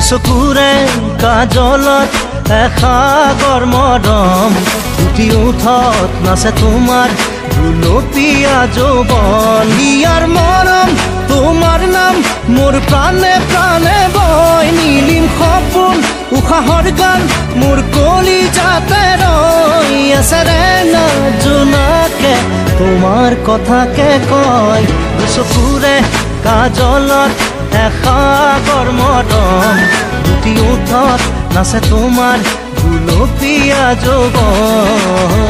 দুচকুৰে কাজলত এসাগৰ মৰম ফুটি উঠত নাচে তোমাৰ গুলপীয়া যৌৱন ইয়াৰ মৰম তোমাৰ নাম মোৰ প্ৰাণে প্ৰাণে বয় নীলিম সপোন উশাহৰ গান মোৰ কলিজাতে ৰৈ আছে ৰেঙা জোনাকে তোমাৰ কথাকে কয় দুচকুৰে কাজলত এসাগৰ মৰম ফুটি উঠত নাচে তোমাৰ গুলপীয়া যৌৱন